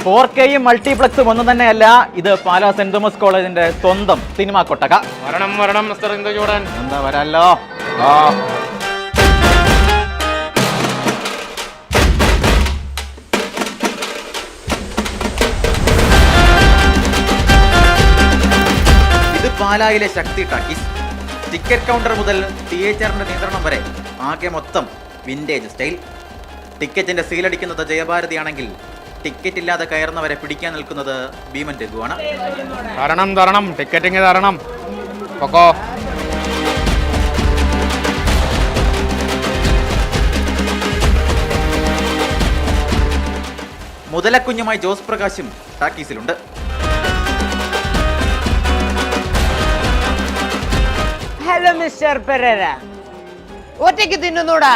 4Kയും മൾട്ടിപ്ലക്സും ഒന്നും തന്നെയല്ല, ഇത് പാലാ സെന്റ് തോമസ് കോളേജിന്റെ സ്വന്തം സിനിമാ കൊട്ടക. വരണം മിസ്റ്റർ ഇന്ദു ചൂടൻ. എന്താ വരാല്ലോ. ഇത് പാലായിലെ ശക്തി ടാക്കീസ്. ടിക്കറ്റ് കൗണ്ടർ മുതൽ തിയേറ്ററിന്റെ നിയന്ത്രണം വരെ ആകെ മൊത്തം വിന്റേജ് സ്റ്റൈൽ. ടിക്കറ്റിന്റെ സീലടിക്കുന്നത് ജയഭാരതിയാണെങ്കിൽ ടിക്കറ്റ് ഇല്ലാതെ കയറുന്നവരെ പിടിക്കാൻ നിൽക്കുന്നത് ഭീമൻ രഘുവാണ്. തരണം ടിക്കറ്റിങ് തരണം. പൊക്കോ. മുതലക്കുഞ്ഞുമായി ജോസ് പ്രകാശും ടാക്കീസിലുണ്ട്. ഹലോ മിസ്റ്റർ പെരേര, ഒറ്റയ്ക്ക് തിന്നുന്നൂടാ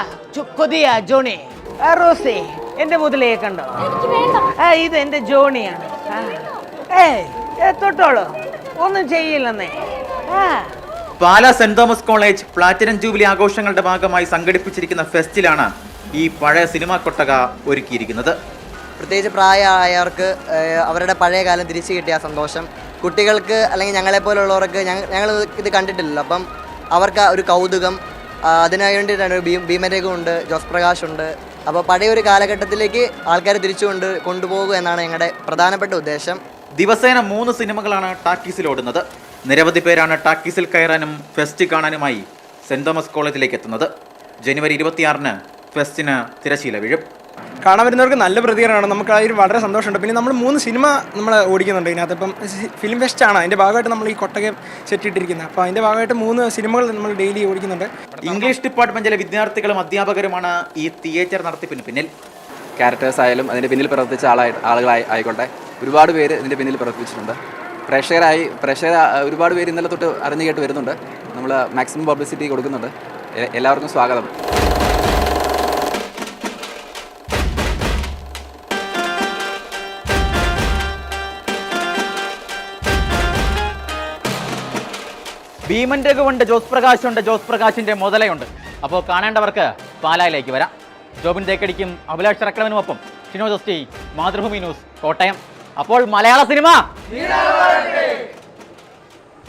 കൊതിയ ജോണി? റോസി, എന്റെ മുതലേ കണ്ടോ? ഇത് എന്റെ ജോണിയാണ്. തൊട്ടോളൂ, ഒന്നും ചെയ്യില്ലെന്നേ. Pala Saint Thomas college platinum jubilee ആഘോഷങ്ങളുടെ ഭാഗമായി സംഘടിപ്പിച്ചിരിക്കുന്ന ഫെസ്റ്റിലാണ് ഈ പഴയ സിനിമാ കൊട്ടക ഒരുക്കിയിരിക്കുന്നത്. പ്രത്യേകിച്ച് പ്രായമായവർക്ക് അവരുടെ പഴയ കാലം തിരിച്ചു കിട്ടിയ സന്തോഷം, കുട്ടികൾക്ക് അല്ലെങ്കിൽ ഞങ്ങളെപ്പോലുള്ളവർക്ക് ഞങ്ങൾ ഇത് കണ്ടിട്ടില്ലല്ലോ, അപ്പം അവർക്ക് ഒരു കൗതുകം, അതിനു വേണ്ടിയിട്ടാണ്. ഭീമരേഖുണ്ട്, ജോസ് പ്രകാശ് ഉണ്ട്. അപ്പോൾ പഴയ ഒരു കാലഘട്ടത്തിലേക്ക് ആൾക്കാരെ കൊണ്ടുപോകുക എന്നാണ് ഞങ്ങളുടെ പ്രധാനപ്പെട്ട ഉദ്ദേശം. ദിവസേന 3 സിനിമകളാണ് ടാക്കീസിൽ ഓടുന്നത്. നിരവധി പേരാണ് ടാക്കീസിൽ കയറാനും ഫെസ്റ്റ് കാണാനുമായി സെന്റ് തോമസ് കോളേജിലേക്ക് എത്തുന്നത്. ജനുവരി 26-ന് ഫെസ്റ്റിന് തിരശീല വീഴും. കാണാൻ വരുന്നവർക്ക് നല്ല പ്രതികരണമാണ്. നമുക്ക് അതിൽ വളരെ സന്തോഷമുണ്ട്. പിന്നെ നമ്മൾ 3 സിനിമ നമ്മൾ ഓടിക്കുന്നുണ്ട് ഇതിനകത്ത്. ഇപ്പം ഫിലിം ഫെസ്റ്റാണ്, അതിൻ്റെ ഭാഗമായിട്ട് നമ്മൾ ഈ കൊട്ടകം സെറ്റ് ഇട്ടിരിക്കുന്നത്. അപ്പോൾ അതിൻ്റെ ഭാഗമായിട്ട് 3 സിനിമകൾ നമ്മൾ ഡെയിലി ഓടിക്കുന്നുണ്ട്. ഇംഗ്ലീഷ് ഡിപ്പാർട്ട്മെന്റിലെ വിദ്യാർത്ഥികളും അധ്യാപകരുമാണ് ഈ തിയേറ്റർ നടത്തിപ്പിന് പിന്നിൽ. ക്യാരക്ടേഴ്സ് ആയാലും അതിൻ്റെ പിന്നിൽ പ്രവർത്തിച്ച ആളുകളായി ആയിക്കോട്ടെ, ഒരുപാട് പേര് ഇതിൻ്റെ പിന്നിൽ പ്രവർത്തിച്ചിട്ടുണ്ട്. പ്രേക്ഷകർ ഒരുപാട് പേര് ഇന്നലെ തൊട്ട് അറിഞ്ഞു കേട്ട് വരുന്നുണ്ട്. നമ്മൾ മാക്സിമം പബ്ലിസിറ്റി കൊടുക്കുന്നുണ്ട്. എല്ലാവർക്കും സ്വാഗതം. ഭീമൻ രഘുവുണ്ട്, ജോസ് പ്രകാശുണ്ട്, ജോസ് പ്രകാശിന്റെ മുതലയുണ്ട്. അപ്പോൾ കാണേണ്ടവർക്ക് പാലായിലേക്ക് വരാം. ജോബിൻ തേക്കടിക്കും അഭിലാഷ് ചക്രവനുമൊപ്പം ഷിനോ ജോസ്റ്റി, മാതൃഭൂമി ന്യൂസ്, കോട്ടയം. അപ്പോൾ മലയാള സിനിമ